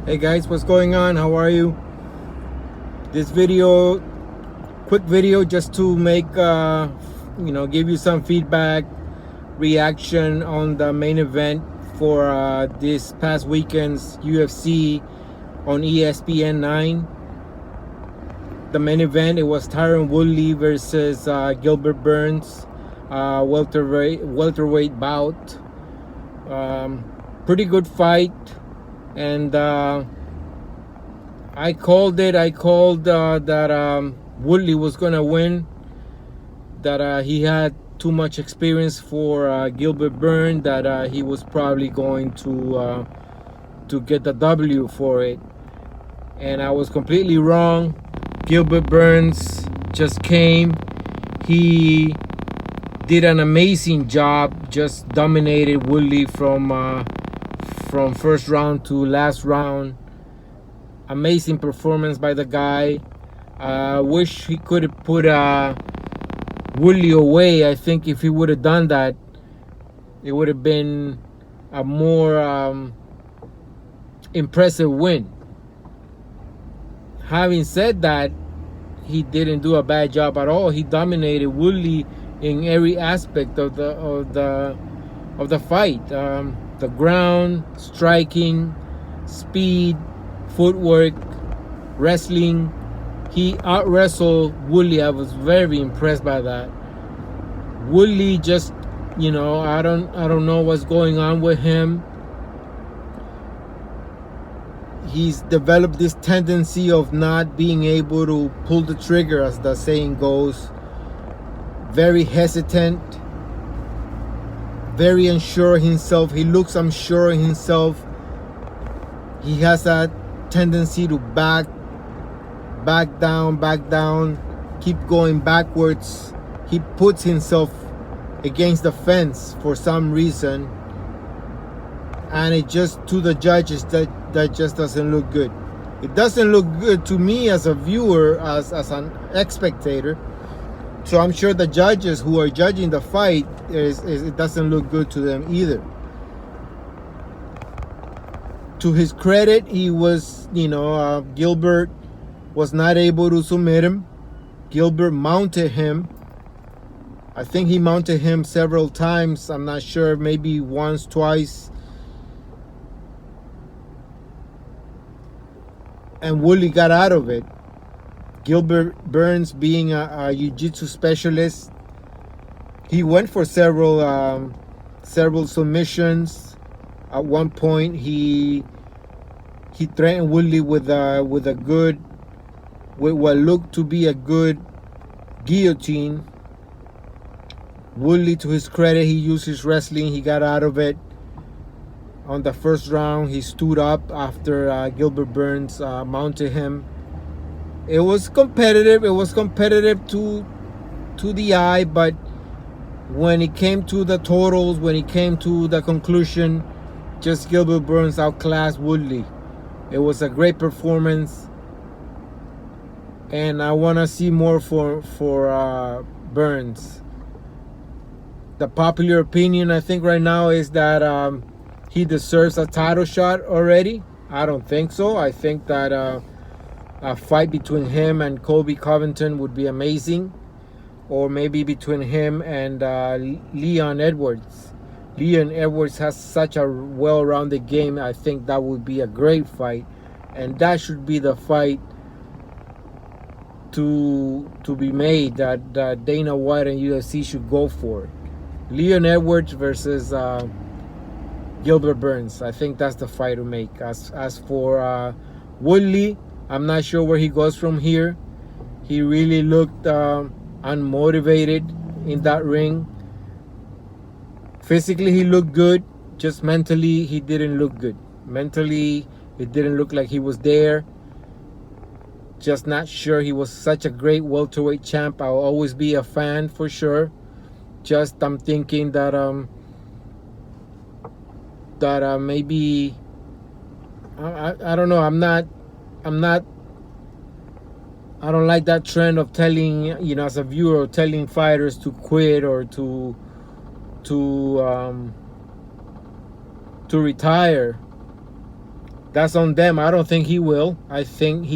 Hey guys, what's going on? How are you? This video, quick video, just to make give you some feedback, reaction on the main event for this past weekend's UFC on ESPN 9. The main event, it was Tyron Woodley versus Gilbert Burns, welterweight bout. Pretty good fight, and I called it. I called that Woodley was gonna win. That he had too much experience for Gilbert Burns. That he was probably going to get the W for it, and I was completely wrong. Gilbert Burns just came. He did an amazing job. Just dominated Woodley from first round to last round. Amazing performance by the guy. Wish he could have put Woodley away. I think if he would have done that, it would have been a more impressive win. Having said that, he didn't do a bad job at all. He dominated Woodley in every aspect of the fight. The ground, striking, speed, footwork, wrestling. He out-wrestled Woodley. I was very impressed by that. Woodley just, I don't know what's going on with him. He's developed this tendency of not being able to pull the trigger, as the saying goes. Very hesitant, very unsure of himself. He looks unsure of himself. He has that tendency to back down, keep going backwards. He puts himself against the fence for some reason, and it just, to the judges, that just doesn't look good. It doesn't look good to me as a viewer, as an spectator. So I'm sure the judges who are judging the fight, it doesn't look good to them either. To his credit, he was, Gilbert was not able to submit him. Gilbert mounted him. I think he mounted him several times. I'm not sure, maybe once, twice. And Woodley got out of it. Gilbert Burns, being a jiu-jitsu specialist, he went for several submissions. At one point, he threatened Woodley with what looked to be a good guillotine. Woodley, to his credit, he used his wrestling. He got out of it. On the first round, he stood up after Gilbert Burns mounted him. It was competitive. It was competitive to the eye, but when it came to the totals, when it came to the conclusion, just Gilbert Burns outclassed Woodley. It was a great performance, and I want to see more for Burns. The popular opinion, I think, right now is that he deserves a title shot already. I don't think so. I think that a fight between him and Colby Covington would be amazing, or maybe between him and Leon Edwards. Leon Edwards has such a well-rounded game. I think that would be a great fight, and that should be the fight to be made, that Dana White and UFC should go for. Leon Edwards versus Gilbert Burns. I think that's the fight to make. As for Woodley, I'm not sure where he goes from here. He really looked unmotivated in that ring. Physically, he looked good. Just mentally, he didn't look good. Mentally, it didn't look like he was there. Just not sure. He was such a great welterweight champ. I'll always be a fan for sure. Just I'm thinking that maybe I don't know. I don't like that trend of telling, as a viewer, telling fighters to quit or to retire. that's on them. I don't think he will. I think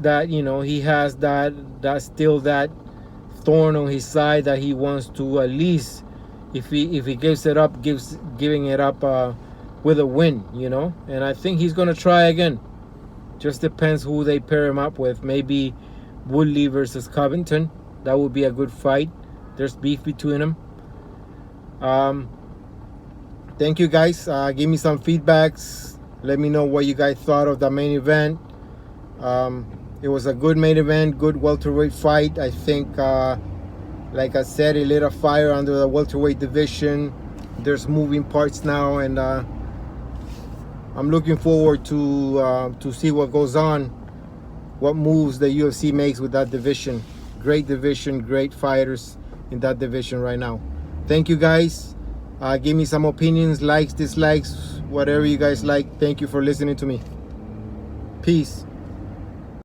that, you know, he has that still that thorn on his side that he wants to, at least if he gives it up, giving it up with a win, you know. And I think he's gonna try again. Just depends who they pair him up with. Maybe Woodley versus Covington. That would be a good fight. There's beef between them. Thank you guys. Give me some feedbacks. Let me know what you guys thought of the main event. It was a good main event, good welterweight fight. I think, like I said, it lit a fire under the welterweight division. There's moving parts now, and I'm looking forward to see what goes on, what moves the UFC makes with that division. Great division, great fighters in that division right now. Thank you guys. Give me some opinions, likes, dislikes, whatever you guys like. Thank you for listening to me. Peace.